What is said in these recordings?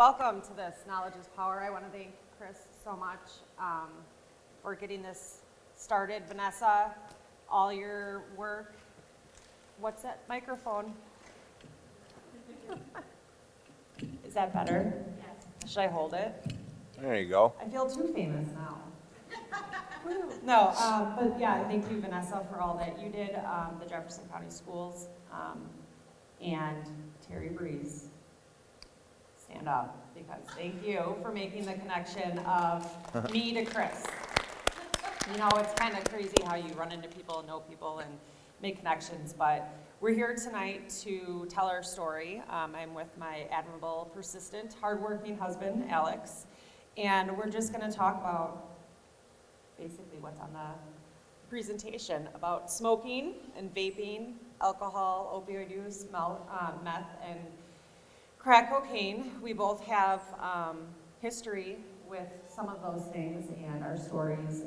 Welcome to this Knowledge is Power. I want to thank Chris so much for getting this started. Vanessa, all your work. What's that microphone? Is that better? Yes. Should I hold it? There you go. I feel too famous now. No, but yeah, thank you, Vanessa, for all that you did, the Jefferson County Schools, and Terry Breeze. Stand up, because thank you for making the connection of me to Chris. You know, it's kind of crazy how you run into people and know people and make connections, but we're here tonight to tell our story. I'm with my admirable, persistent, hardworking husband, Alex, and we're just going to talk about basically what's on the presentation about smoking and vaping, alcohol, opioid use, meth, and crack cocaine. We both have history with some of those things, and our stories,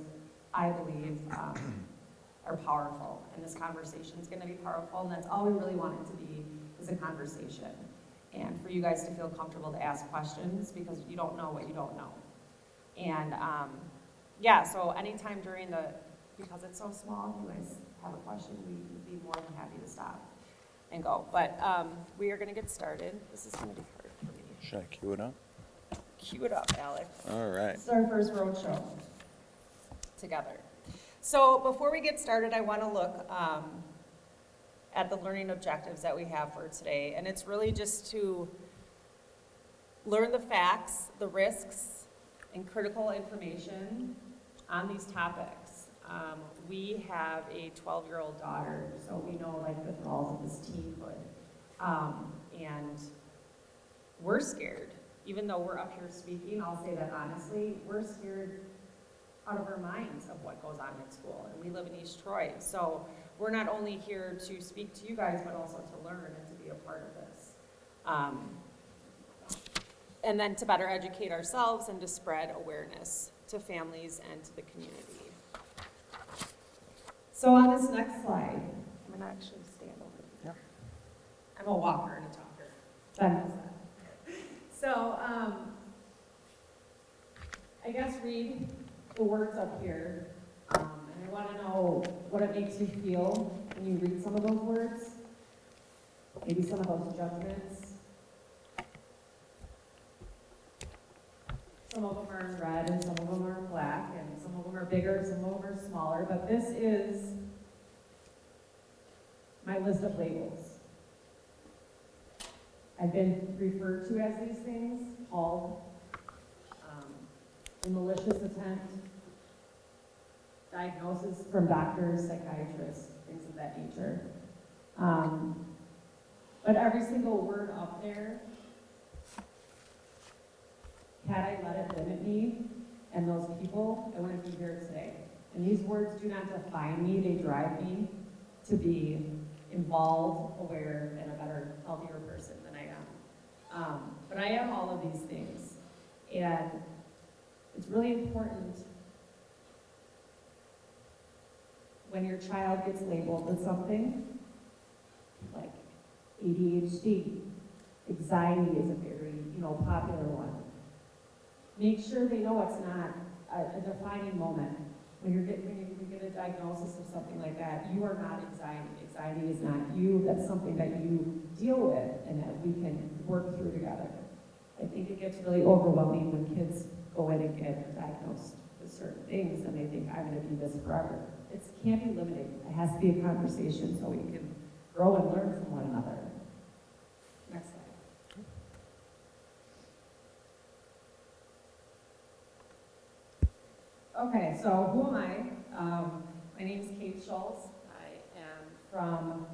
I believe, are powerful. And this conversation is going to be powerful, and that's all we really want it to be, is a conversation. And for you guys to feel comfortable to ask questions, because you don't know what you don't know. And yeah, so anytime during because it's so small, you guys have a question, we'd be more than happy to stop and go. But we are going to get started. This is going to be hard for me. Should I cue it up? Cue it up, Alex. All right. This is our first road show together. So before we get started, I want to look at the learning objectives that we have for today. And it's really just to learn the facts, the risks, and critical information on these topics. We have a 12-year-old daughter, so we know like the thralls of this teenhood. And we're scared. Even though we're up here speaking, I'll say that honestly, we're scared out of our minds of what goes on in school. And we live in East Troy, so we're not only here to speak to you guys, but also to learn and to be a part of this. And then to better educate ourselves and to spread awareness to families and to the community. So on this next slide, I'm gonna actually stand over here. Yeah. I'm a walker and a talker. That knows that. So I guess read the words up here, and I want to know what it makes you feel when you read some of those words, maybe some of those judgments. Some of them are in red, and some of them are in black, and some of them are bigger, some of them are smaller, but this is my list of labels. I've been referred to as these things, called a malicious attempt, diagnosis from doctors, psychiatrists, things of that nature. But every single word up there, had I let it limit me and those people, I wouldn't be here today. And these words do not define me, they drive me to be involved, aware, and a better, healthier person than I am. But I am all of these things. And it's really important when your child gets labeled with something, like ADHD, anxiety is a very, popular one. Make sure they know it's not a defining moment. When you get a diagnosis of something like that, you are not anxiety. Anxiety is not you. That's something that you deal with and that we can work through together. I think it gets really overwhelming when kids go in and get diagnosed with certain things and they think, I'm going to do this forever. It can't be limiting. It has to be a conversation so we can grow and learn from one another. Next slide. Okay, so who am I? My name is Kate Schultz. I am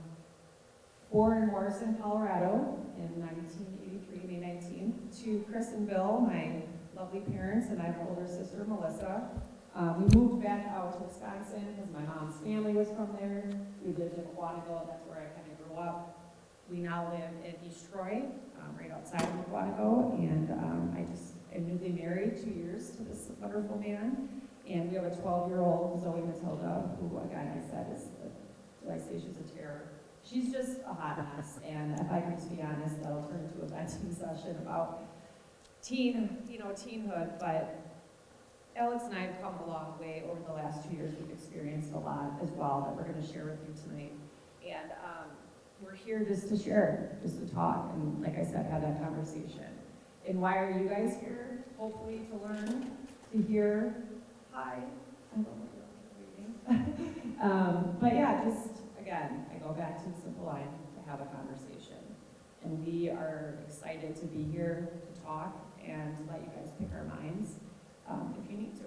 born in Morrison, Colorado in 1983, May 19th, to Chris and Bill, my lovely parents, and I have an older sister, Melissa. We moved back out to Wisconsin because my mom's family was from there. We lived in Quantico, that's where I kind of grew up. We now live in East Troy, right outside of Quantico, and I'm newly married 2 years to this wonderful man. And we have a 12-year-old, Zoe Matilda, who, again, I said do I say she's a terror? She's just a hot mess, and if I can just be honest, that'll turn into a venting session about teenhood, but Alex and I have come a long way over the last 2 years. We've experienced a lot as well that we're going to share with you tonight. And we're here just to share, just to talk, and like I said, have that conversation. And why are you guys here? Hopefully to learn, to hear. Hi. I don't know what you're reading. But yeah, just again, I go back to the simple line, to have a conversation. And we are excited to be here to talk and to let you guys pick our minds if you need to.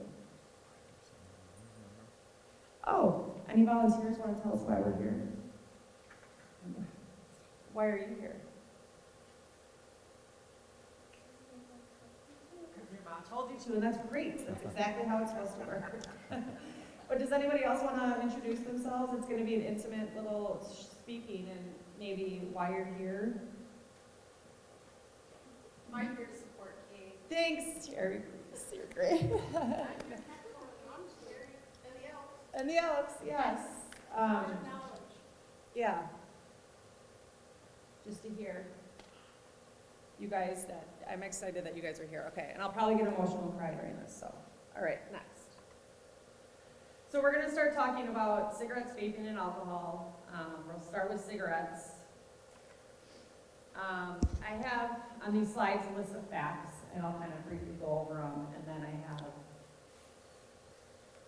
Oh, any volunteers want to tell us why we're here? Why are you here? Because your mom told you to, and that's great. That's exactly how it's supposed to work. But does anybody else want to introduce themselves? It's going to be an intimate little speaking and maybe why you're here. I'm here to support Kate. Thanks, Terry. You're great. I'm Terry and the Alex. And the Alex, yes. Knowledge. Yeah. Just to hear you guys that, I'm excited that you guys are here. Okay, and I'll probably get emotional and cry during this, so. All right, next. So we're gonna start talking about cigarettes, vaping, and alcohol. We'll start with cigarettes. I have on these slides a list of facts, and I'll kind of briefly go over them, and then I have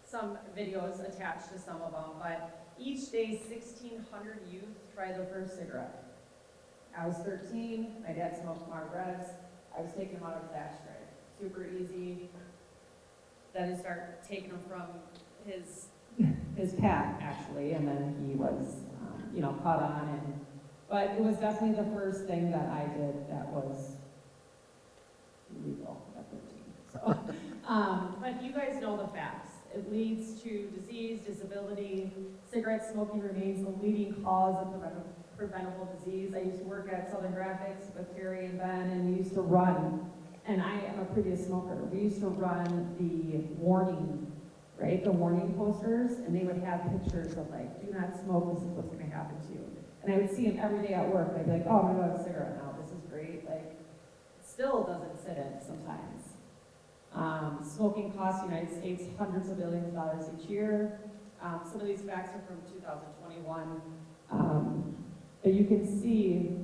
some videos attached to some of them, but each day 1,600 youth try their first cigarette. I was 13, my dad smoked Margarettas, I was taking him out of his ashtray. Super easy. Then I start taking him from his pack, actually, and then he was, caught on, but it was definitely the first thing that I did that was illegal at 13. So, but you guys know the facts. It leads to disease, disability. Cigarette smoking remains the leading cause of preventable disease. I used to work at Southern Graphics with Terry and Ben, and we used to run, and I am a previous smoker, we used to run the warning, right? The warning posters, and they would have pictures of like, do not smoke, this is what's gonna happen to you. And I would see them every day at work, and I'd be like, oh, I'm gonna have a cigarette now, this is great. Like, it still doesn't sit in sometimes. Smoking costs the United States hundreds of billions of dollars each year. Some of these facts are from 2021. But you can see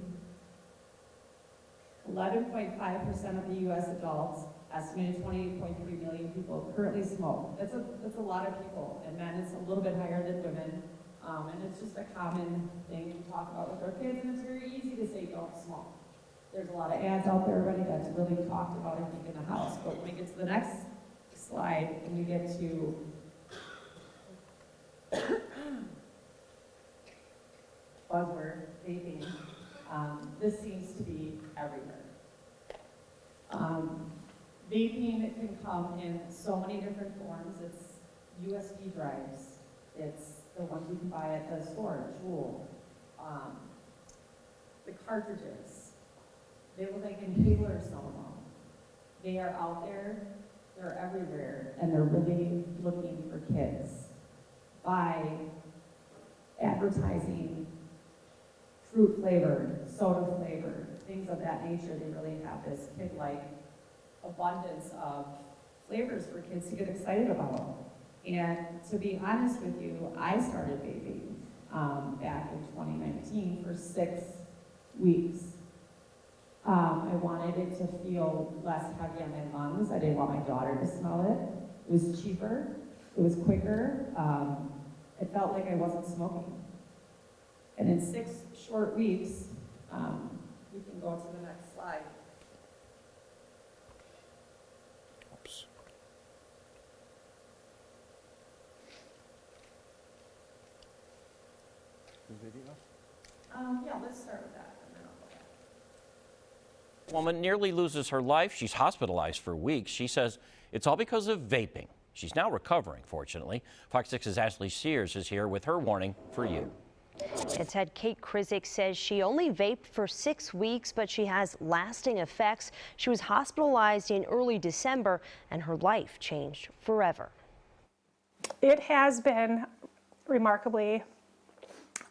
11.5% of the U.S. adults, estimated 28.3 million people, currently smoke. That's a lot of people, and men it's a little bit higher than women. And it's just a common thing to talk about with our kids, and it's very easy to say don't smoke. There's a lot of ads out there already that's really talked about, I think, in the house. But when we get to the next slide, and we get to buzzword, vaping, this seems to be everywhere. Vaping can come in so many different forms. It's USB drives. It's the ones you can buy at the store, Juul. The cartridges. They look like inhalers, some of them. They are out there, they're everywhere, and they're really looking for kids by advertising fruit flavored, soda flavored, things of that nature. They really have this kid-like abundance of flavors for kids to get excited about. And to be honest with you, I started vaping back in 2019 for 6 weeks. I wanted it to feel less heavy on my lungs. I didn't want my daughter to smell it. It was cheaper. It was quicker. It felt like I wasn't smoking. And in 6 short weeks, we can go to the next slide. Oops. The video? Yeah, let's start with that, and then I'll go back. Woman nearly loses her life. She's hospitalized for weeks. She says it's all because of vaping. She's now recovering, fortunately. Fox 6's Ashley Sears is here with her warning for you. It's head Kate Krizik says she only vaped for 6 weeks, but she has lasting effects. She was hospitalized in early December, and her life changed forever. It has been remarkably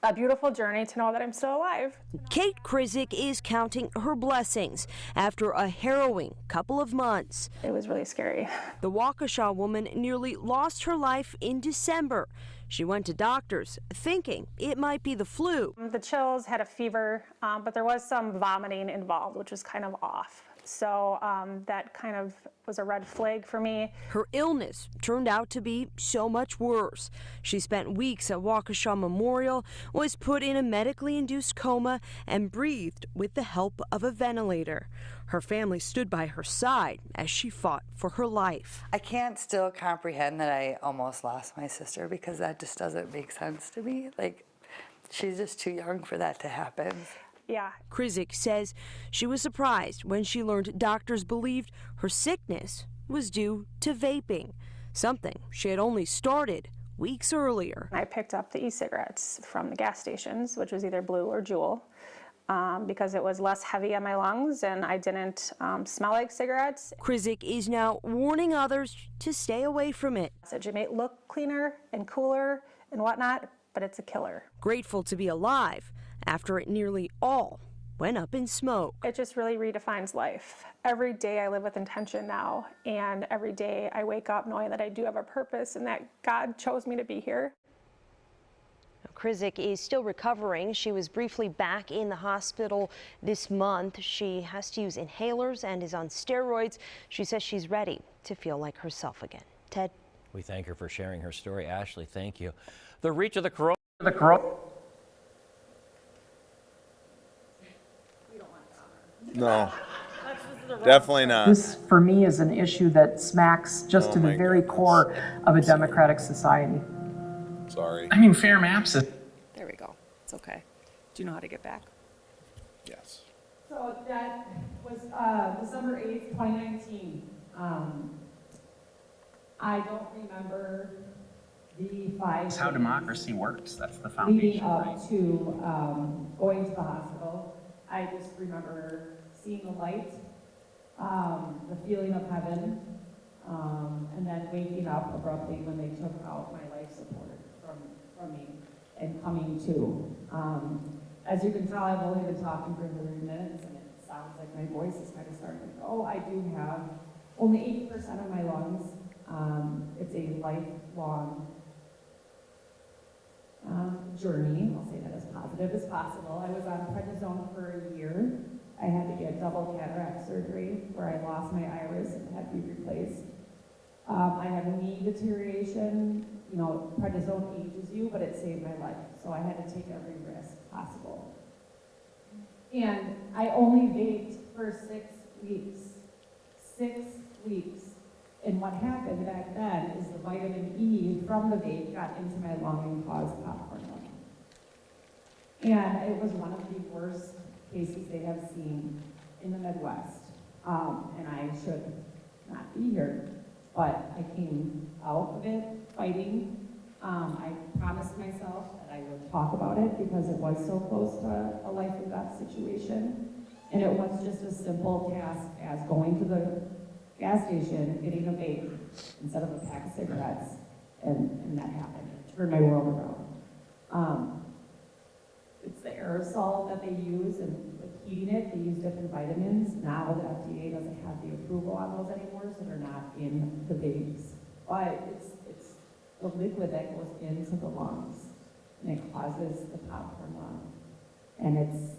a beautiful journey to know that I'm still alive. Kate Krizik is counting her blessings after a harrowing couple of months. It was really scary. The Waukesha woman nearly lost her life in December. She went to doctors thinking it might be the flu. The chills, had a fever, but there was some vomiting involved, which was kind of off. So that kind of was a red flag for me. Her illness turned out to be so much worse. She spent weeks at Waukesha Memorial, was put in a medically induced coma, and breathed with the help of a ventilator. Her family stood by her side as she fought for her life. I can't still comprehend that I almost lost my sister because that just doesn't make sense to me. Like, she's just too young for that to happen. Yeah. Krizik says she was surprised when she learned doctors believed her sickness was due to vaping, something she had only started weeks earlier. I picked up the e-cigarettes from the gas stations, which was either Blue or Juul, because it was less heavy on my lungs and I didn't smell like cigarettes. Krizik is now warning others to stay away from it. It may look cleaner and cooler and whatnot, but it's a killer. Grateful to be alive after it nearly all went up in smoke. It just really redefines life. Every day I live with intention now, and every day I wake up knowing that I do have a purpose and that God chose me to be here. Krizik is still recovering. She was briefly back in the hospital this month. She has to use inhalers and is on steroids. She says she's ready to feel like herself again. Ted? We thank her for sharing her story. Ashley, thank you. The reach of the corona. No, definitely not. This, for me, is an issue that smacks just to the very core of a democratic society. Sorry. I mean, fair maps is There we go. It's okay. Do you know how to get back? Yes. So that was December 8th, 2019. I don't remember the That's how democracy works. That's the leading foundation, up right? to going to the hospital. I just remember seeing the light, the feeling of heaven, and then waking up abruptly when they took out my life support from me and coming to. As you can tell, I've only been talking for 30 minutes, and it sounds like my voice is kind of starting to go. I do have only 80% of my lungs. It's a lifelong journey. I'll say that as positive as possible. I was on prednisone for a year. I had to get double cataract surgery where I lost my iris and had to be replaced. I have knee deterioration. You know, prednisone ages you, but it saved my life. So I had to take every risk possible. And I only vaped for 6 weeks. 6 weeks. And what happened back then is the vitamin E from the vape got into my lung and caused popcorn lung. And it was one of the worst cases they have seen in the Midwest. And I should not be here, but I came out of it fighting. I promised myself that I would talk about it because it was so close to a life and death situation. And it was just a simple task as going to the gas station, getting a vape instead of a pack of cigarettes, and that happened. It turned my world around. It's the aerosol that they use, and with heating it, they use different vitamins. Now the FDA doesn't have the approval on those anymore, so they're not in the vapes. But it's the liquid that goes into the lungs, and it causes the popcorn lung. And it's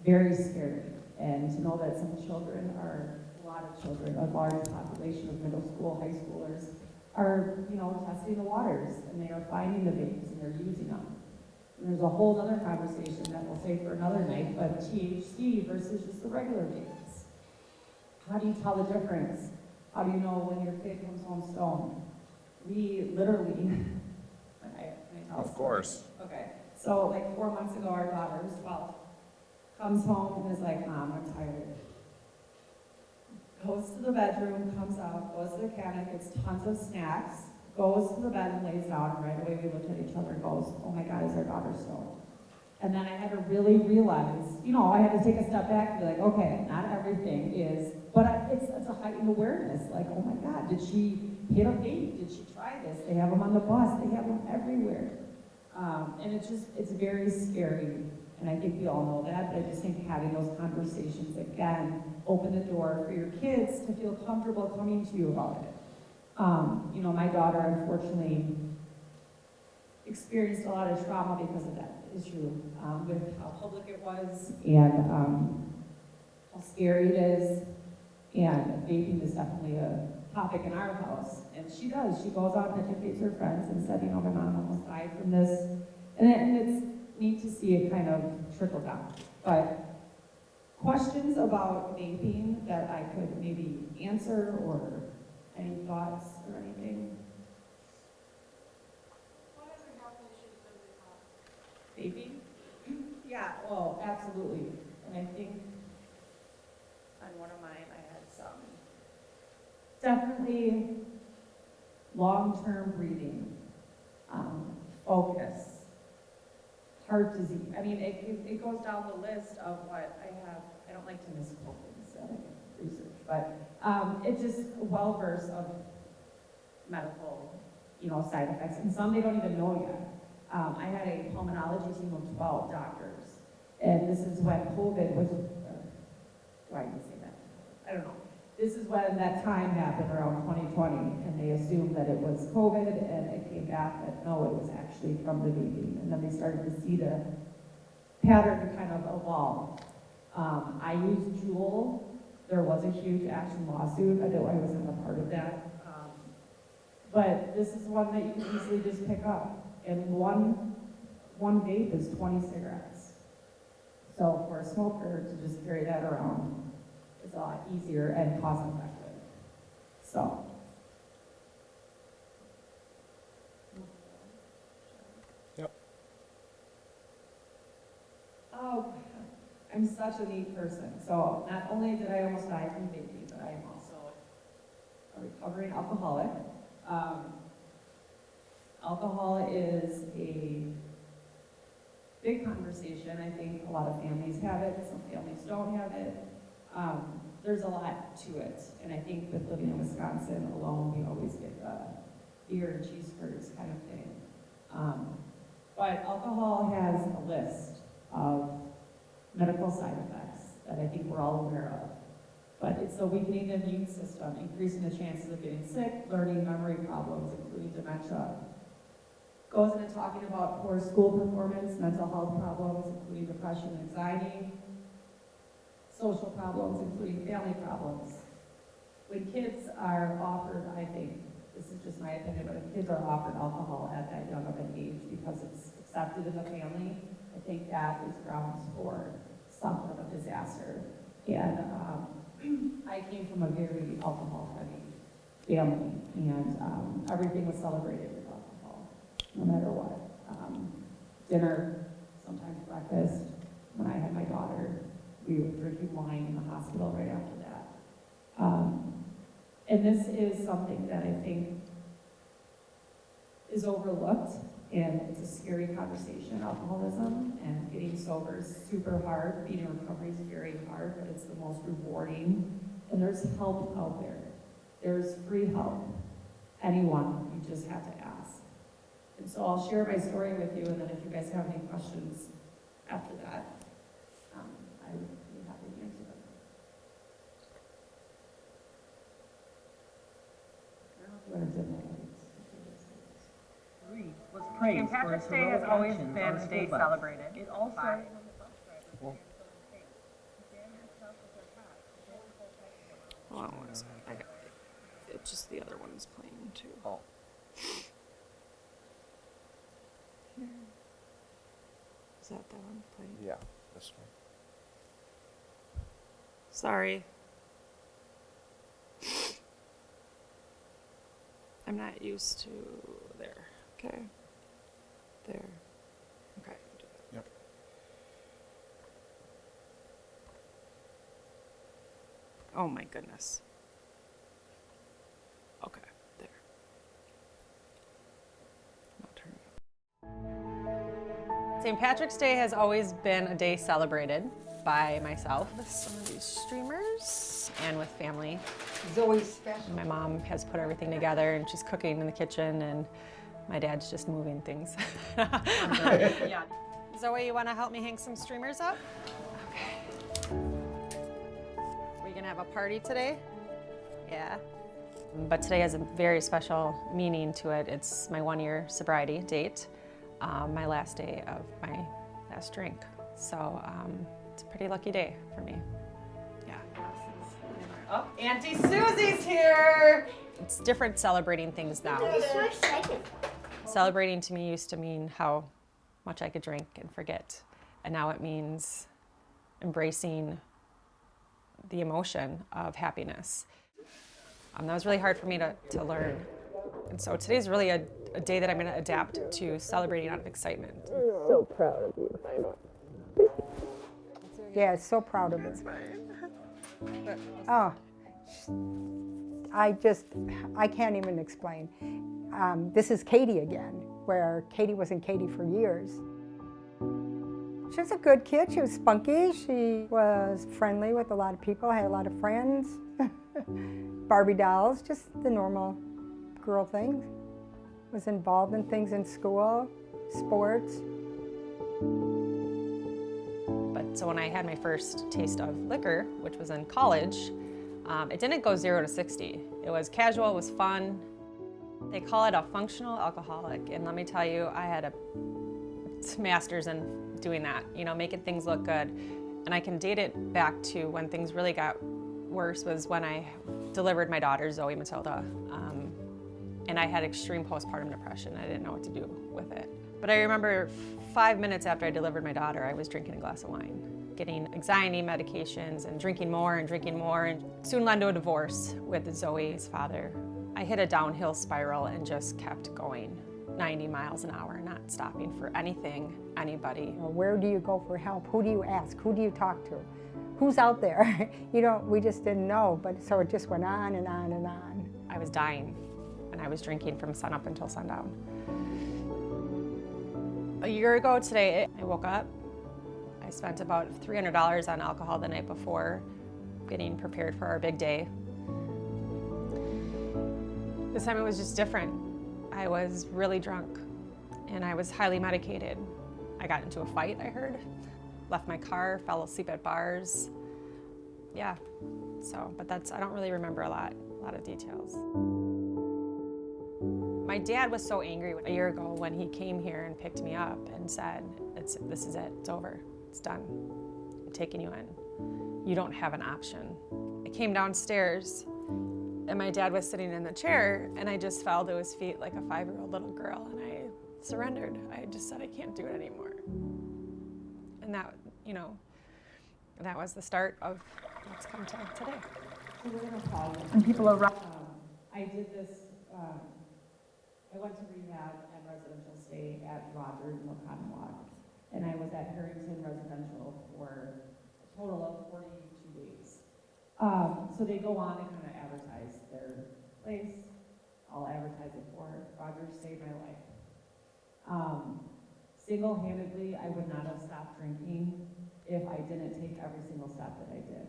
very scary. And to know that some children are, a lot of children, a large population of middle school, high schoolers, are, you know, testing the waters, and they are finding the vapes, and they're using them. And there's a whole other conversation that we'll save for another night, but THC versus just the regular vapes. How do you tell the difference? How do you know when your kid comes home stoned? We literally, Of course. Okay, so like 4 months ago, our daughter, who's 12, comes home and is like, Mom, I'm tired. Goes to the bedroom, comes out, goes to the cabinet, gets tons of snacks, goes to the bed and lays down, and right away we looked at each other and goes, oh my God, is our daughter stoned? And then I had to really realize, you know, I had to take a step back and be like, okay, not everything is, but it's a heightened awareness, like, oh my God, did she hit a vape? Did she try this? They have them on the bus, they have them everywhere. And it's very scary, and I think we all know that, but I just think having those conversations, again, open the door for your kids to feel comfortable coming to you about it. You know, my daughter, unfortunately, experienced a lot of trauma because of that issue, with how public it was, and how scary it is, and vaping is definitely a topic in our house. And she goes out and educates her friends and said, you know, my mom almost died from this. And it's neat to see it kind of trickle down. But questions about vaping that I could maybe answer, or any thoughts or anything? What other health issues does it cause? Vaping? Yeah, well, absolutely. And I think on one of mine I had some. Definitely long-term breathing, focus, heart disease. I mean, it goes down the list of what I have. I don't like to misquote things, research, but it's just well-versed of medical, you know, side effects, and some they don't even know yet. I had a pulmonology team of 12 doctors, and this is when COVID was, why did I say that? I don't know. This is when that time happened around 2020, and they assumed that it was COVID, and it came back that no, it was actually from the vaping. And then they started to see the pattern kind of evolve. I used Juul. There was a huge action lawsuit. I wasn't a part of that. But this is one that you can easily just pick up. And one vape is 20 cigarettes. So for a smoker to just carry that around, it's a lot easier and cost effective. So. Yep. Oh, I'm such a neat person. So not only did I almost die from vaping, but I am also a recovering alcoholic. Alcohol is a big conversation. I think a lot of families have it, some families don't have it. There's a lot to it, and I think with living in Wisconsin alone, we always get the beer and cheese curds kind of thing. But alcohol has a list of medical side effects that I think we're all aware of. But it's the weakening the immune system, increasing the chances of getting sick, learning, memory problems, including dementia. Goes into talking about poor school performance, mental health problems, including depression and anxiety, social problems, including family problems. When kids are offered, I think, this is just my opinion, but if kids are offered alcohol at that young of an age because it's accepted in the family, I think that is grounds for some sort of disaster. And I came from a very alcohol-heavy family, and everything was celebrated with alcohol, no matter what. Dinner, sometimes breakfast. When I had my daughter, we were drinking wine in the hospital right after that. And this is something that I think is overlooked, and it's a scary conversation, alcoholism, and getting sober is super hard. Being in recovery is very hard, but it's the most rewarding. And there's help out there. There's free help. Anyone, you just have to ask. And so I'll share my story with you, and then if you guys have any questions after that, I would be happy to answer them. I don't know if you want to dim my lights. St. Patrick's Day has always been a day celebrated. It also. Hold on one second. It's just the other one's playing too. Oh. Is that one playing? Yeah, this one. Sorry. I'm not used to there. Okay. There. Okay. Do that. Yep. Oh my goodness. Okay. There. Now turn it up. St. Patrick's Day has always been a day celebrated by myself With some of these streamers. and with family. It's always special. My mom has put everything together, and she's cooking in the kitchen, and My dad's just moving things. Yeah. Zoe, you want to help me hang some streamers up? Okay. We gonna have a party today? Yeah. But today has a very special meaning to it. It's my 1-year sobriety date, my last day of my last drink. So it's a pretty lucky day for me. Yeah. Oh, Auntie Susie's here! It's different celebrating things now. I'm so excited. Celebrating to me used to mean how much I could drink and forget. And now it means embracing the emotion of happiness. That was really hard for me to learn. And so today's really a day that I'm going to adapt to celebrating out of excitement. So proud of you. I know. Yeah, so proud of it. Oh, I can't even explain. This is Katie again, where Katie wasn't Katie for years. She was a good kid. She was spunky. She was friendly with a lot of people, had a lot of friends. Barbie dolls, just the normal girl things. Was involved in things in school, sports. But so when I had my first taste of liquor, which was in college, it didn't go 0 to 60. It was casual, it was fun. They call it a functional alcoholic, and let me tell you, I had a master's in doing that, you know, making things look good. And I can date it back to when things really got worse was when I delivered my daughter, Zoe Matilda, and I had extreme postpartum depression. I didn't know what to do with it. But I remember 5 minutes after I delivered my daughter, I was drinking a glass of wine, getting anxiety medications and drinking more, and soon led to a divorce with Zoe's father. I hit a downhill spiral and just kept going 90 miles an hour, not stopping for anything, anybody. Where do you go for help? Who do you ask? Who do you talk to? Who's out there? We just didn't know, but so it just went on and on and on. I was dying, and I was drinking from sunup until sundown. A year ago today, I woke up. I spent about $300 on alcohol the night before, getting prepared for our big day. This time it was just different. I was really drunk, and I was highly medicated. I got into a fight, I heard. Left my car, fell asleep at bars. Yeah, but I don't really remember a lot of details. My dad was so angry a year ago when he came here and picked me up and said, this is it, it's over, it's done. I'm taking you in. You don't have an option. I came downstairs and my dad was sitting in the chair and I just fell to his feet like a 5-year-old little girl and I surrendered. I just said, I can't do it anymore. And that, that was the start of what's come to today. So we're going to pause. And people are I did this, I went to rehab and residential stay at Rogers in Oconomowoc, and I was at Harrington Residential for a total of 42 days. So they go on and kind of advertise their place. I'll advertise it for Rogers saved my life. Single-handedly, I would not have stopped drinking if I didn't take every single step that I did.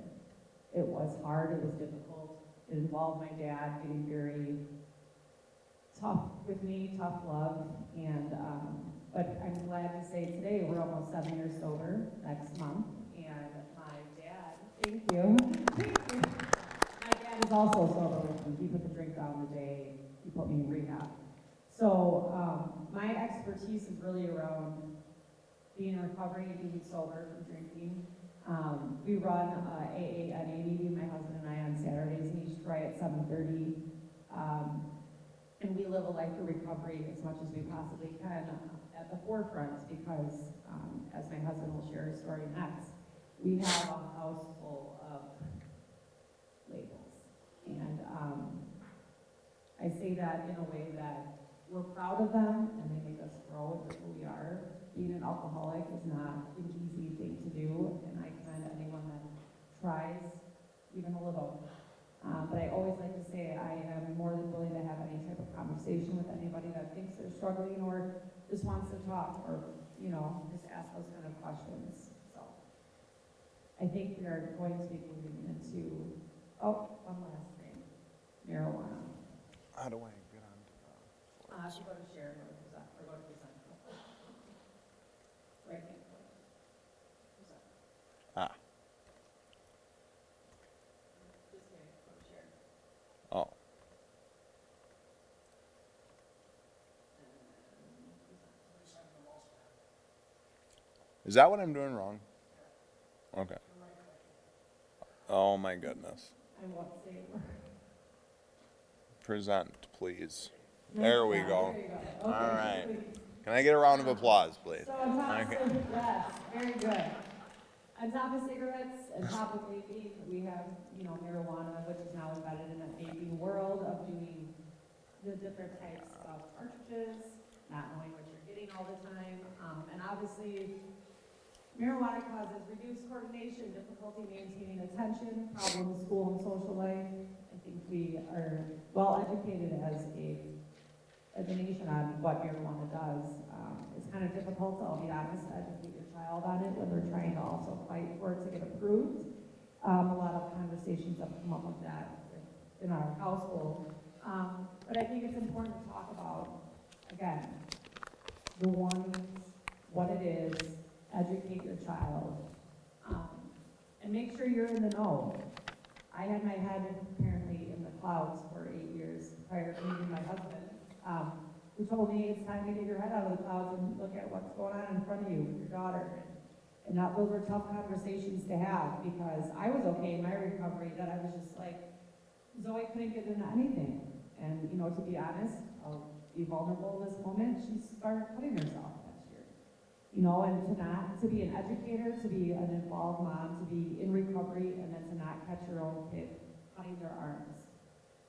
It was hard, it was difficult. It involved my dad getting very tough with me, tough love, and but I'm glad to say today we're almost 7 years sober next month, and my dad, thank you. My dad is also sober with me. He put the drink down the day he put me in rehab. So my expertise is really around being in recovery and being sober from drinking. We run a AA meeting, my husband and I, on Saturdays in East Troy at 7:30. And we live a life of recovery as much as we possibly can at the forefront because, as my husband will share his story next, we have a house full of labels. And I say that in a way that we're proud of them and they make us grow into who we are. Being an alcoholic is not an easy thing to do, and I commend anyone that tries even a little. But I always like to say I am more than willing to have any type of conversation with anybody that thinks they're struggling or just wants to talk or, just ask those kind of questions. So I think we are going to be moving into, one last thing, marijuana. How do I get on to to go to Sharon or go to present. Right hand. Ah. Just kidding, go to Sharon. Oh. Is that what I'm doing wrong? Okay. Oh my goodness. I won't say a word. Present, please. There we go. There you go. All Okay, right. please. Can I get a round of applause, please? So on top Okay. of, yes, very good. On top of cigarettes and top of vaping, we have, marijuana, which is now embedded in that vaping world of doing the different types of cartridges, not knowing what you're getting all the time. And obviously, marijuana causes reduced coordination, difficulty maintaining attention, problems in school and social life. I think we are well educated as a nation on what marijuana does. It's kind of difficult, I'll be honest, to educate your child on it when they're trying to also fight for it to get approved. A lot of conversations have come up with that in our household. But I think it's important to talk about, again, the warnings, what it is, educate your child, and make sure you're in the know. I had my head apparently in the clouds for 8 years prior to meeting my husband, who told me it's time to get your head out of the clouds and look at what's going on in front of you with your daughter. And that those were tough conversations to have because I was okay in my recovery, that I was just like, Zoe couldn't get into anything. And, to be honest, I'll be vulnerable in this moment, she started putting herself last year. And to be an educator, to be an involved mom, to be in recovery, and then to not catch your own kid cutting their arms.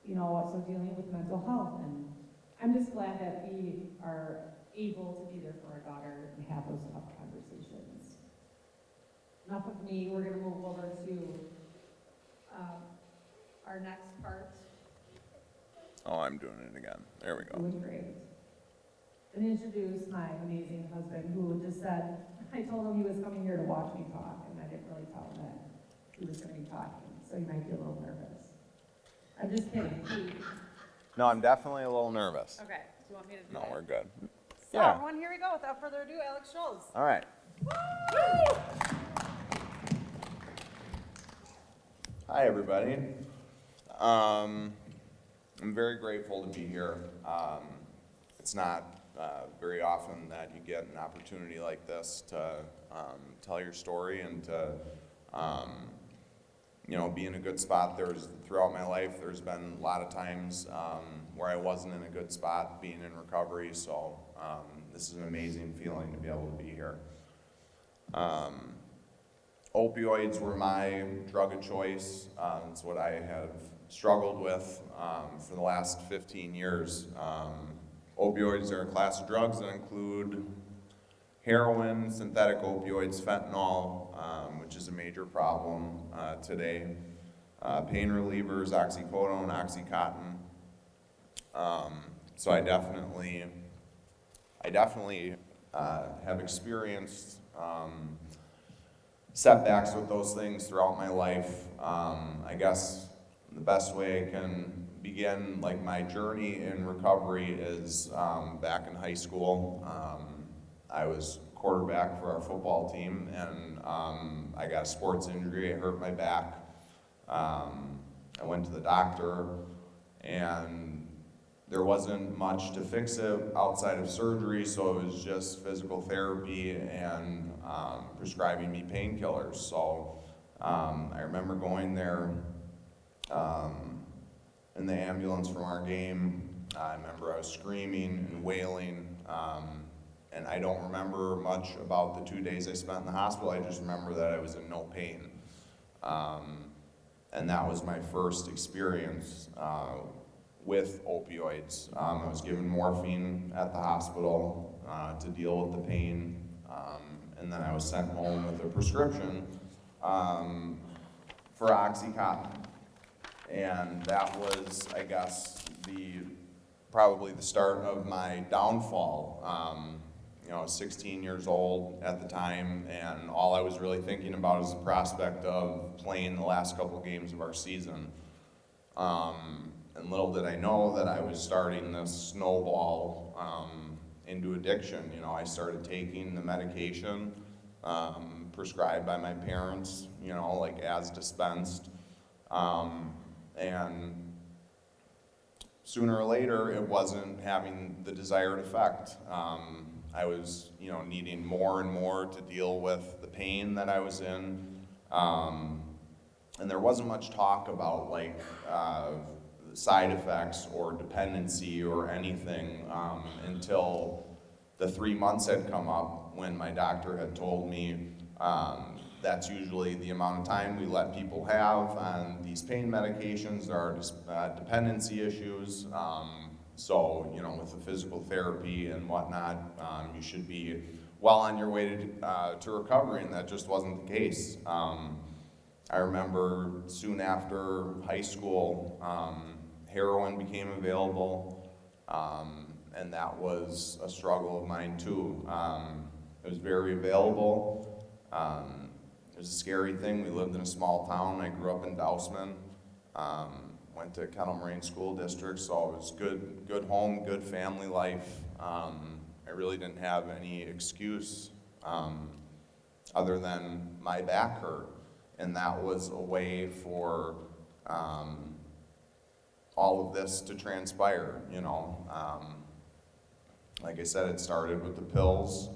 So dealing with mental health. And I'm just glad that we are able to be there for our daughter and have those tough conversations. Enough of me, we're gonna move over to our next part. Oh, I'm doing it again. There we go. Doing great. And introduce my amazing husband who just said, I told him he was coming here to watch me talk, and I didn't really tell him that he was gonna be talking, so he might be a little nervous. I'm just kidding. No, I'm definitely a little nervous. Okay, do you want me to do No, that? we're good. So everyone, here we go. Without further ado, Alex Schultz. All right. Hi, everybody. I'm very grateful to be here. It's not very often that you get an opportunity like this to tell your story and to be in a good spot. Throughout my life, there's been a lot of times where I wasn't in a good spot being in recovery, so this is an amazing feeling to be able to be here. Opioids were my drug of choice. It's what I have struggled with for the last 15 years. Opioids are a class of drugs that include heroin, synthetic opioids, fentanyl, which is a major problem today, pain relievers, oxycodone, oxycontin. So I definitely have experienced setbacks with those things throughout my life. I guess the best way I can begin my journey in recovery is back in high school. I was quarterback for our football team, and I got a sports injury. I hurt my back. I went to the doctor, and there wasn't much to fix it outside of surgery, so it was just physical therapy and prescribing me painkillers. So I remember going there in the ambulance from our game. I remember I was screaming and wailing, and I don't remember much about the 2 days I spent in the hospital. I just remember that I was in no pain. And that was my first experience with opioids. I was given morphine at the hospital to deal with the pain, and then I was sent home with a prescription for OxyContin. And that was, I guess, probably the start of my downfall. I was 16 years old at the time, and all I was really thinking about was the prospect of playing the last couple games of our season. And And little did I know that I was starting this snowball into addiction. You know, I started taking the medication prescribed by my parents, you know, like as dispensed. And sooner or later, it wasn't having the desired effect. I was, you know, needing more and more to deal with the pain that I was in. And there wasn't much talk about like side effects or dependency or anything until the 3 months had come up when my doctor had told me that's usually the amount of time we let people have on these pain medications. There are dependency issues. So, you know, with the physical therapy and whatnot, you should be well on your way to recovery, and that just wasn't the case. I remember soon after high school, heroin became available, and that was a struggle of mine too. It was very available. It was a scary thing. We lived in a small town. I grew up in Dousman. Went to Kettle Moraine School District, so it was good home, good family life. I really didn't have any excuse other than my back hurt, and that was a way for all of this to transpire, you know. Like I said, it started with the pills,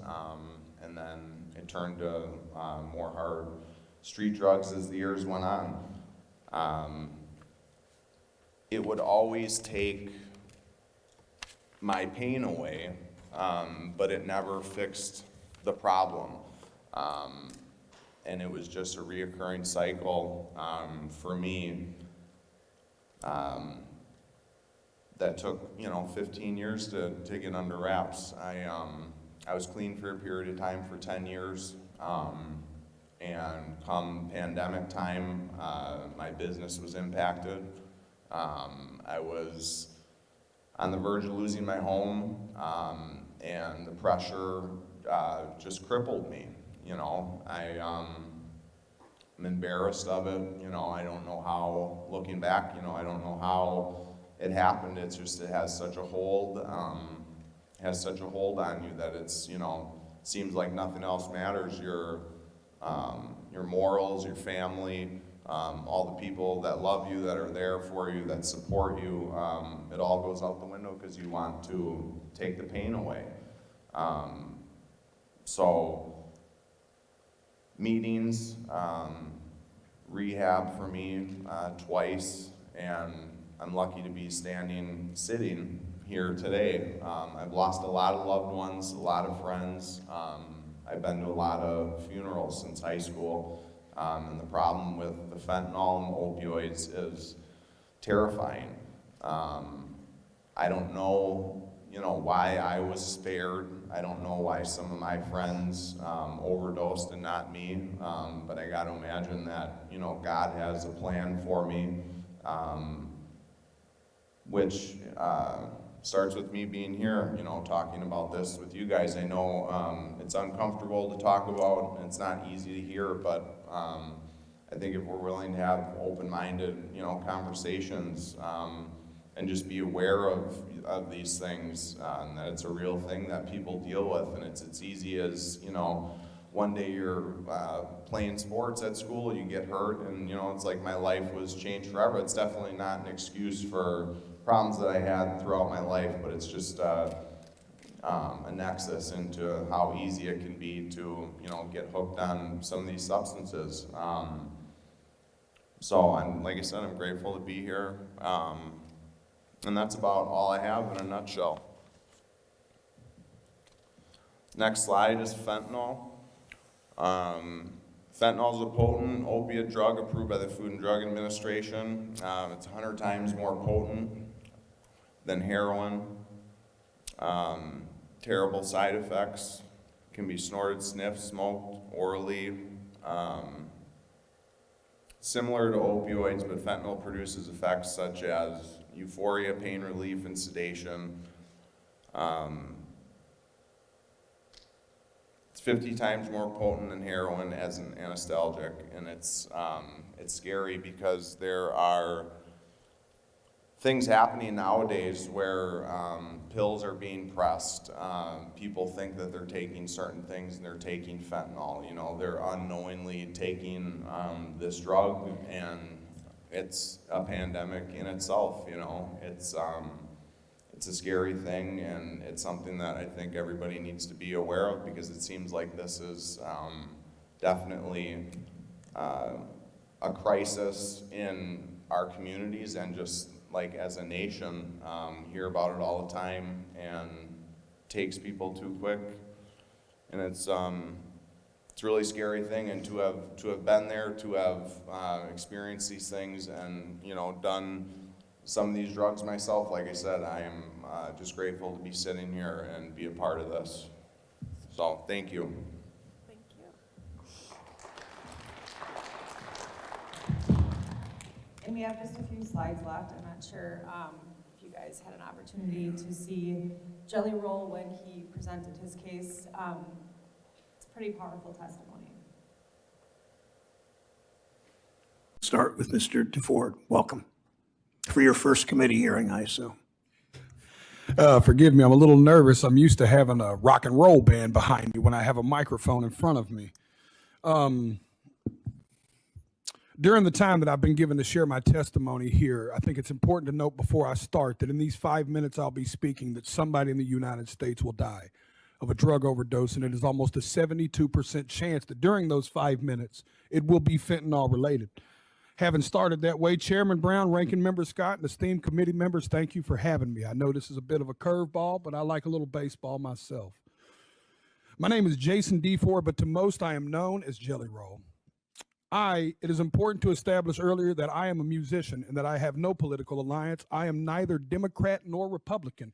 and then it turned to more hard street drugs as the years went on. It would always take my pain away, but it never fixed the problem. And it was just a reoccurring cycle for me that took, you know, 15 years to get under wraps. I was clean for a period of time for 10 years. And come pandemic time, my business was impacted. I was on the verge of losing my home, and the pressure just crippled me. You know, I'm embarrassed of it. You know, I don't know how, looking back, you know, I don't know how it happened. It's just, it has such a hold on you that it's, you know, seems like nothing else matters. Your morals, your family, all the people that love you, that are there for you, that support you, it all goes out the window because you want to take the pain away. So meetings, rehab for me twice, and I'm lucky to be sitting here today. I've lost a lot of loved ones, a lot of friends. I've been to a lot of funerals since high school, and the problem with the fentanyl and opioids is terrifying. I don't know, you know, why I was spared. I don't know why some of my friends overdosed and not me, but I got to imagine that, you know, God has a plan for me, which starts with me being here, you know, talking about this with you guys. I know it's uncomfortable to talk about, and it's not easy to hear, but I think if we're willing to have open-minded, you know, conversations, and just be aware of these things, and that it's a real thing that people deal with, and it's easy as, you know, one day you're playing sports at school, you get hurt, and, you know, it's like my life was changed forever. It's definitely not an excuse for problems that I had throughout my life, but it's just a nexus into how easy it can be to, you know, get hooked on some of these substances. So like I said, I'm grateful to be here. And that's about all I have in a nutshell. Next slide is fentanyl. Fentanyl is a potent opiate drug approved by the Food and Drug Administration. It's 100 times more potent than heroin. Terrible side effects. Can be snorted, sniffed, smoked, orally. Similar to opioids, but fentanyl produces effects such as euphoria, pain relief, and sedation. It's 50 times more potent than heroin as an anesthetic, and it's scary because there are things happening nowadays where pills are being pressed. People think that they're taking certain things and they're taking fentanyl. You know, they're unknowingly taking this drug, and it's a pandemic in itself. You know, it's a scary thing, and it's something that I think everybody needs to be aware of, because it seems like this is definitely a crisis in our communities, and just like as a nation, hear about it all the time, and takes people too quick, and it's a really scary thing. And to have been there, to have experienced these things, and you know, done some of these drugs myself, like I said, I am just grateful to be sitting here and be a part of this. So thank you. Thank you. And we have just a few slides left. I'm not sure if you guys had an opportunity to see Jelly Roll when he presented his case. It's a pretty powerful testimony. Start with Mr. DeFord. Welcome for your first committee hearing, I assume. Forgive me, I'm a little nervous. I'm used to having a rock and roll band behind me when I have a microphone in front of me. During the time that I've been given to share my testimony here, I think it's important to note before I start that in these 5 minutes I'll be speaking, that somebody in the United States will die of a drug overdose, and it is almost a 72% chance that during those 5 minutes it will be fentanyl related. Having started that way, Chairman Brown, Ranking Member Scott, and esteemed committee members, thank you for having me. I know this is a bit of a curveball, but I like a little baseball myself. My name is Jason DeFord, but to most I am known as Jelly Roll. It is important to establish earlier that I am a musician and that I have no political alliance. I am neither Democrat nor Republican.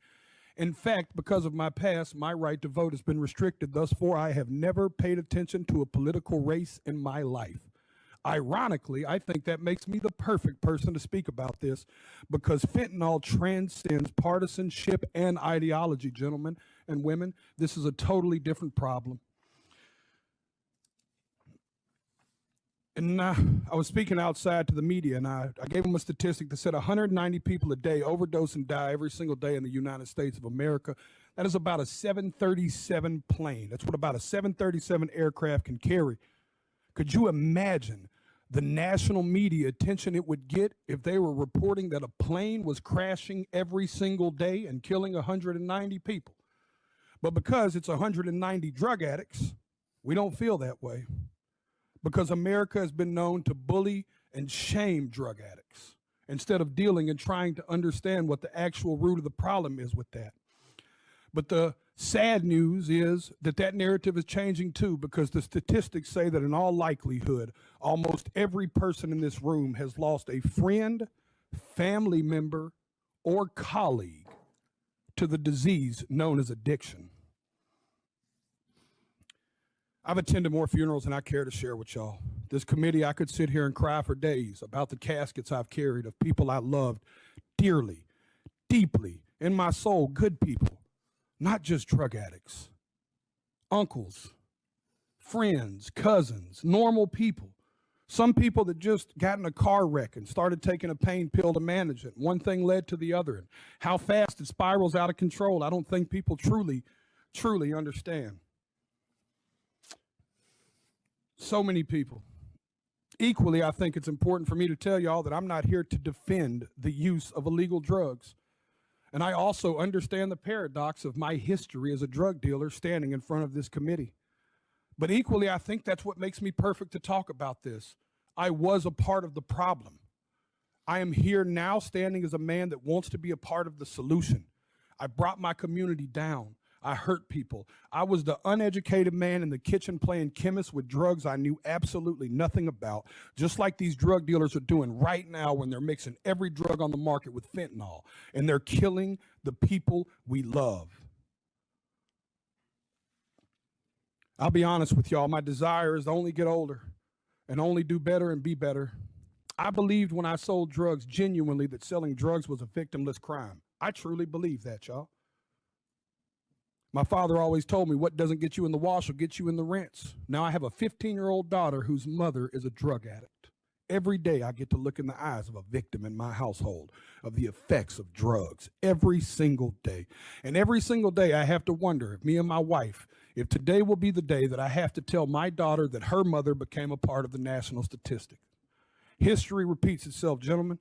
In fact, because of my past, my right to vote has been restricted. Thus far, I have never paid attention to a political race in my life. Ironically, I think that makes me the perfect person to speak about this, because fentanyl transcends partisanship and ideology, gentlemen and women. This is a totally different problem. And I was speaking outside to the media, and I gave them a statistic that said 190 people a day overdose and die every single day in the United States of America. That is about a 737 plane. That's what about a 737 aircraft can carry. Could you imagine the national media attention it would get if they were reporting that a plane was crashing every single day and killing 190 people? But because it's 190 drug addicts, we don't feel that way. Because America has been known to bully and shame drug addicts instead of dealing and trying to understand what the actual root of the problem is with that. But the sad news is that that narrative is changing too, because the statistics say that in all likelihood, almost every person in this room has lost a friend, family member, or colleague to the disease known as addiction. I've attended more funerals than I care to share with y'all. This committee, I could sit here and cry for days about the caskets I've carried of people I loved dearly, deeply, in my soul, good people, not just drug addicts, uncles, friends, cousins, normal people. Some people that just got in a car wreck and started taking a pain pill to manage it. One thing led to the other. And how fast it spirals out of control, I don't think people truly understand. So many people. Equally, I think it's important for me to tell y'all that I'm not here to defend the use of illegal drugs. And I also understand the paradox of my history as a drug dealer standing in front of this committee. But equally, I think that's what makes me perfect to talk about this. I was a part of the problem. I am here now standing as a man that wants to be a part of the solution. I brought my community down. I hurt people. I was the uneducated man in the kitchen playing chemist with drugs I knew absolutely nothing about, just like these drug dealers are doing right now when they're mixing every drug on the market with fentanyl, and they're killing the people we love. I'll be honest with y'all, my desire is to only get older and only do better and be better. I believed when I sold drugs genuinely that selling drugs was a victimless crime. I truly believe that, y'all. My father always told me what doesn't get you in the wash will get you in the rinse. Now I have a 15-year-old daughter whose mother is a drug addict. Every day I get to look in the eyes of a victim in my household of the effects of drugs. Every single day. And every single day I have to wonder if me and my wife, if today will be the day that I have to tell my daughter that her mother became a part of the national statistic. History repeats itself, gentlemen.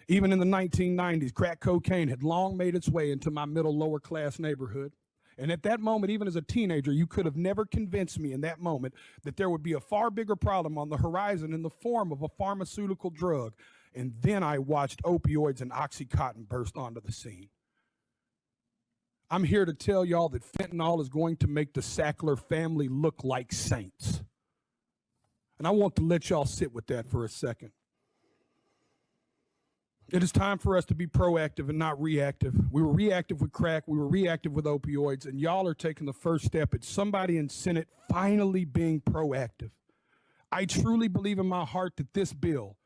Even in the 1990s, crack cocaine had long made its way into my middle lower class neighborhood. And at that moment, even as a teenager, you could have never convinced me in that moment that there would be a far bigger problem on the horizon in the form of a pharmaceutical drug. And then I watched opioids and Oxycontin burst onto the scene. I'm here to tell y'all that fentanyl is going to make the Sackler family look like saints. And I want to let y'all sit with that for a second. It is time for us to be proactive and not reactive. We were reactive with crack, we were reactive with opioids, and y'all are taking the first step at somebody in Senate finally being proactive. I truly believe in my heart that this bill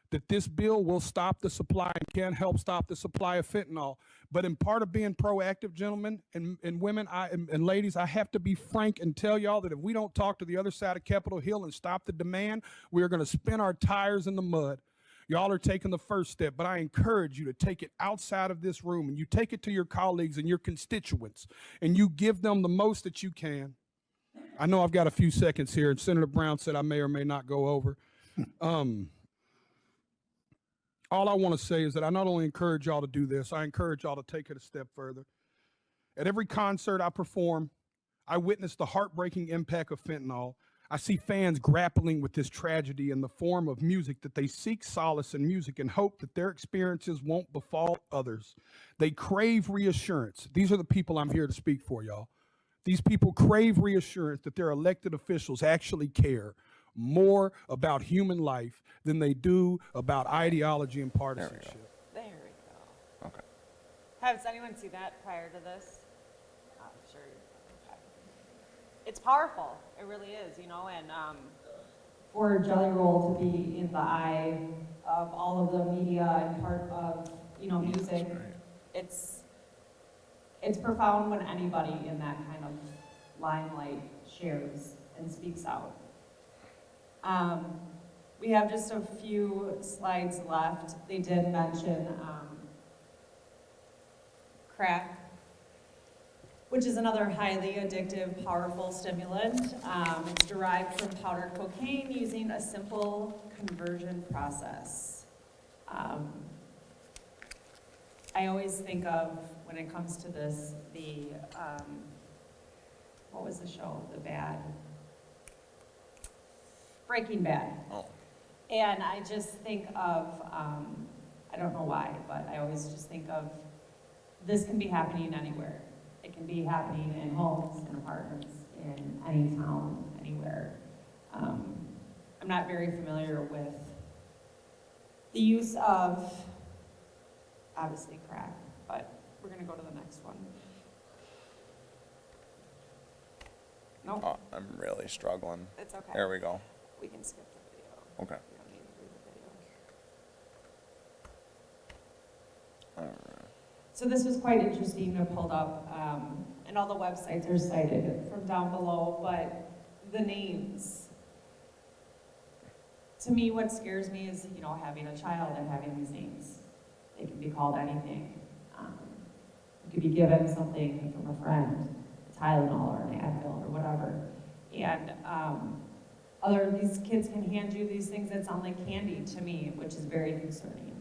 will stop the supply and can help stop the supply of fentanyl. But in part of being proactive, gentlemen and women and ladies, I have to be frank and tell y'all that if we don't talk to the other side of Capitol Hill and stop the demand, we are going to spin our tires in the mud. Y'all are taking the first step, but I encourage you to take it outside of this room and you take it to your colleagues and your constituents and you give them the most that you can. I know I've got a few seconds here, and Senator Brown said I may or may not go over. All I want to say is that I not only encourage y'all to do this, I encourage y'all to take it a step further. At every concert I perform, I witness the heartbreaking impact of fentanyl. I see fans grappling with this tragedy in the form of music that they seek solace in music and hope that their experiences won't befall others. They crave reassurance. These are the people I'm here to speak for, y'all. These people crave reassurance that their elected officials actually care more about human life than they do about ideology and partisanship. There we go. Okay. Has anyone seen that prior to this? I'm sure. Okay. It's powerful. It really is, you know, and for Jelly Roll to be in the eye of all of the media and part of, you know, music, it's profound when anybody in that kind of limelight shares and speaks out. We have just a few slides left. They did mention crack, which is another highly addictive, powerful stimulant. It's derived from powdered cocaine using a simple conversion process. I always think of, when it comes to this, what was the show? Breaking Bad. Oh. And I just think of, I don't know why, but I always just think of, this can be happening anywhere. It can be happening in homes, in apartments, in any town, anywhere. I'm not very familiar with the use of, obviously, crack, but we're going to go to the next one. Nope. Oh, I'm really struggling. It's okay. There we go. We can skip the video. Okay. We don't need to read the video. All right. So this was quite interesting to pull up, and all the websites are cited from down below, but the names. To me, what scares me is, you know, having a child and having these names. They can be called anything. You could be given something from a friend, a Tylenol or an Advil or whatever. And these kids can hand you these things that sound like candy to me, which is very concerning.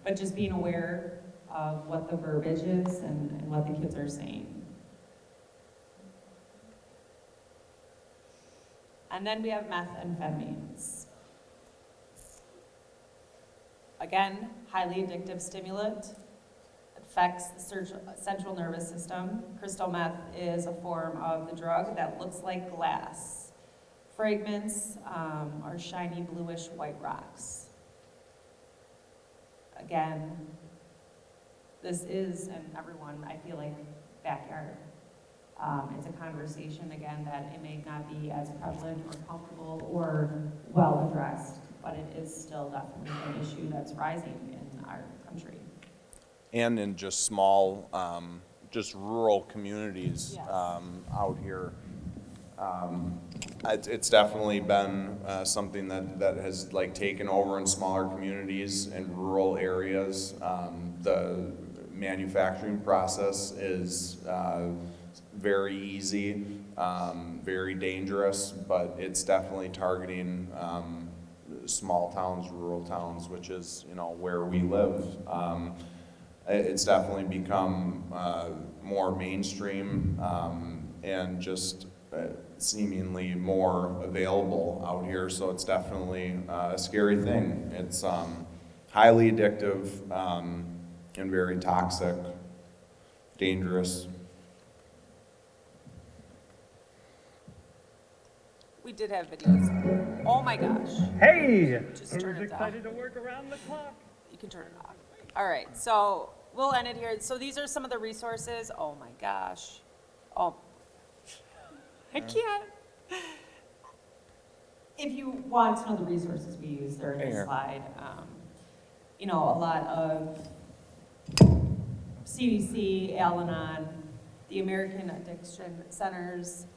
But just being aware of what the verbiage is and what the kids are saying. And then we have methamphetamines. Again, highly addictive stimulant. Affects the central nervous system. Crystal meth is a form of the drug that looks like glass. Fragments are shiny bluish white rocks. Again, this is, and everyone, I feel like, backyard. It's a conversation, again, that it may not be as prevalent or comfortable or well addressed, but it is still definitely an issue that's rising in our country. And in just small, just rural communities Yes. out here. It's definitely been something that has like taken over in smaller communities and rural areas. The manufacturing process is very easy, very dangerous, but it's definitely targeting small towns, rural towns, which is, you know, where we live. It's definitely become more mainstream and just seemingly more available out here, so it's definitely a scary thing. It's highly addictive and very toxic, dangerous. We did have videos. Oh my gosh. Hey! Just turn it excited down. to work around the clock. You can turn it off. All right, so we'll end it here. So these are some of the resources. Oh my gosh. Oh, I can't. If you want to know the resources we use, they're in this slide. You know, a lot of CDC, Al-Anon, the American Addiction Centers.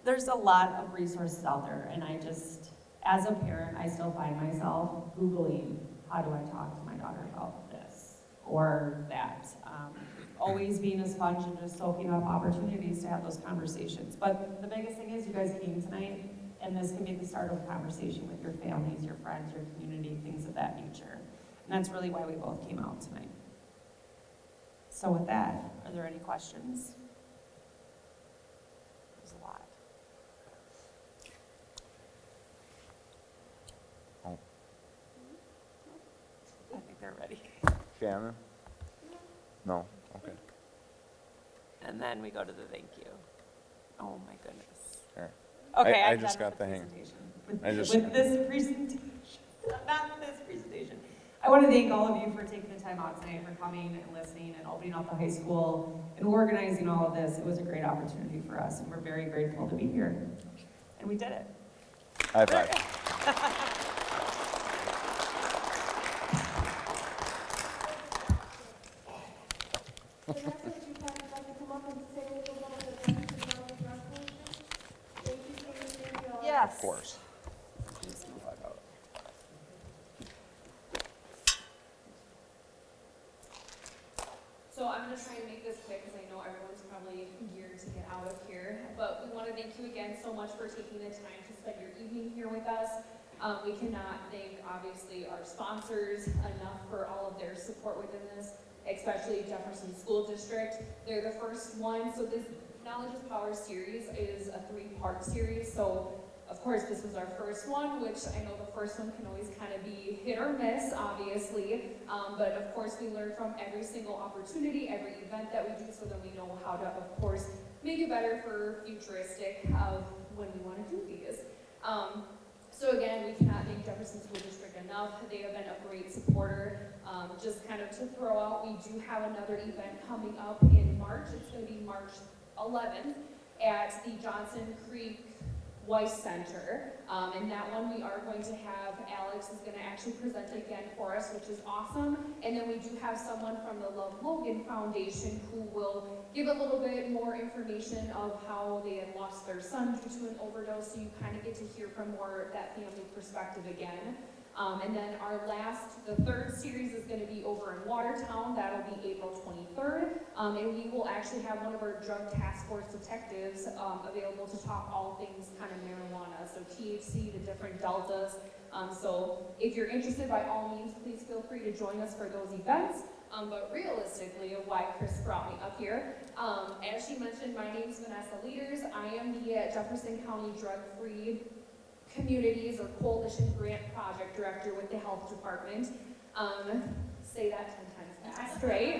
There's a lot of resources out there, and I just, as a parent, I still find myself Googling, how do I talk to my daughter about this or that? Always being a sponge and just soaking up opportunities to have those conversations. But the biggest thing is you guys came tonight, and this can be the start of a conversation with your families, your friends, your community, things of that nature. And that's really why we both came out tonight. So with that, are there any questions? There's a lot. I think they're ready. Shannon? No? Okay. And then we go to the thank you. Oh my goodness. All right. Okay, I I'm just done got with the hang. presentation. With this presentation, not this presentation. I want to thank all of you for taking the time out tonight, for coming and listening and opening up the high school and organizing all of this. It was a great opportunity for us, and we're very grateful to be here. And we did it. High five. Yes. Of course. So I'm going to try and make this quick because I know everyone's probably geared to get out of here. But we want to thank you again so much for taking the time to spend your evening here with us. We cannot thank, obviously, our sponsors enough for all of their support within this, especially Jefferson School District. They're the first one. So this Knowledge is Power series is a 3-part series. So of course, this was our first one, which I know the first one can always kind of be hit or miss, obviously. But of course, we learn from every single opportunity, every event that we do, so that we know how to, of course, make it better for futuristic of when we want to do these. So again, we cannot thank Jefferson School District enough. They have been a great supporter. Just kind of to throw out, we do have another event coming up in March. It's going to be March 11th at the Johnson Creek Weiss Center, and that one we are going to have, Alex is going to actually present again for us, which is awesome. And then we do have someone from the Love Logan Foundation who will give a little bit more information of how they had lost their son due to an overdose, so you kind of get to hear from more that family perspective again. And then our the third series is going to be over in Watertown. That'll be April 23rd. And we will actually have one of our drug task force detectives available to talk all things kind of marijuana. So THC, the different deltas. So if you're interested, by all means, please feel free to join us for those events. But realistically, of why Chris brought me up here, as she mentioned, my name is Vanessa Leaders. I am the Jefferson County Drug-Free Communities or Coalition Grant Project Director with the Health Department. Say that 10 times fast, right?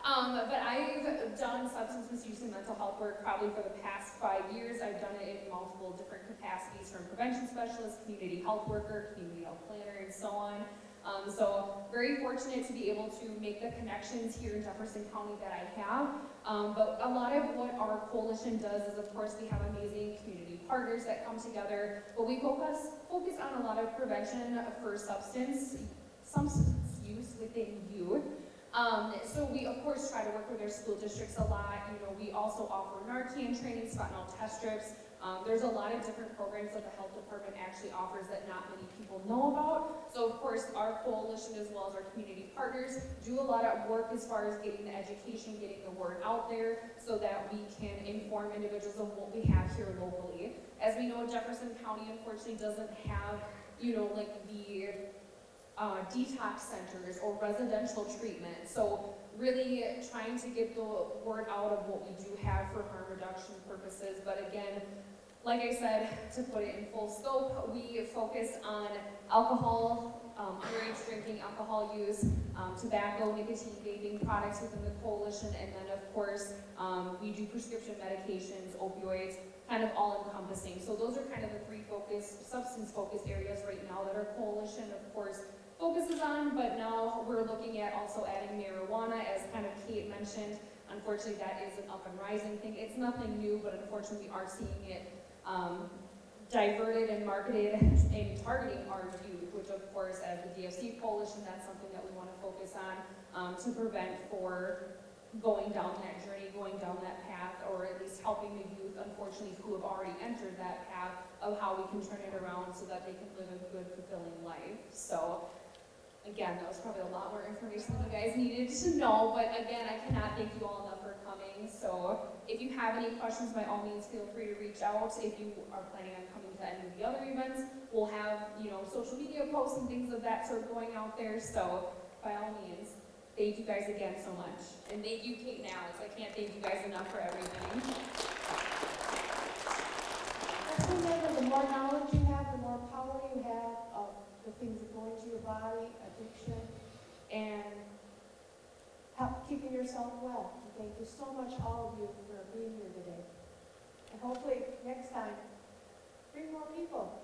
But I've done substance misuse and mental health work probably for the past 5 years. I've done it in multiple different capacities, from prevention specialist, community health worker, community health planner, and so on. So very fortunate to be able to make the connections here in Jefferson County that I have. But a lot of what our coalition does is, of course, we have amazing community partners that come together, but we focus on a lot of prevention for substance use within youth. So we, of course, try to work with our school districts a lot. You know, we also offer Narcan training, fentanyl test strips. There's a lot of different programs that the health department actually offers that not many people know about. So, of course, our coalition as well as our community partners do a lot of work as far as getting the education, getting the word out there so that we can inform individuals of what we have here locally. As we know, Jefferson County unfortunately doesn't have, you know, like the detox centers or residential treatment. So really trying to get the word out of what we do have for harm reduction purposes. But again, like I said, to put it in full scope, we focus on alcohol, underage drinking, alcohol use, tobacco, nicotine, vaping products within the coalition, and then of course, we do prescription medications, opioids, kind of all encompassing. So those are kind of the three substance focus areas right now that our coalition, of course, focuses on, but now we're looking at also adding marijuana, as kind of Kate mentioned. Unfortunately, that is an up and rising thing. It's nothing new, but unfortunately, we are seeing it diverted and marketed and targeting our youth, which of course, as the DFC coalition, that's something that we want to focus on to prevent for going down that journey, going down that path, or at least helping the youth, unfortunately, who have already entered that path of how we can turn it around so that they can live a good, fulfilling life. So again, that was probably a lot more information than you guys needed to know, but again, I cannot thank you all enough for coming. So if you have any questions, by all means, feel free to reach out. If you are planning on coming to any of the other events, we'll have, you know, social media posts and things of that sort going out there. So by all means, thank you guys again so much. And thank you, Kate and Alex. I can't thank you guys enough for everything. Just remember, the more knowledge you have, the more power you have of the things that go into your body, addiction, and help keeping yourself well. And thank you so much, all of you, for being here today. And hopefully, next time, bring more people.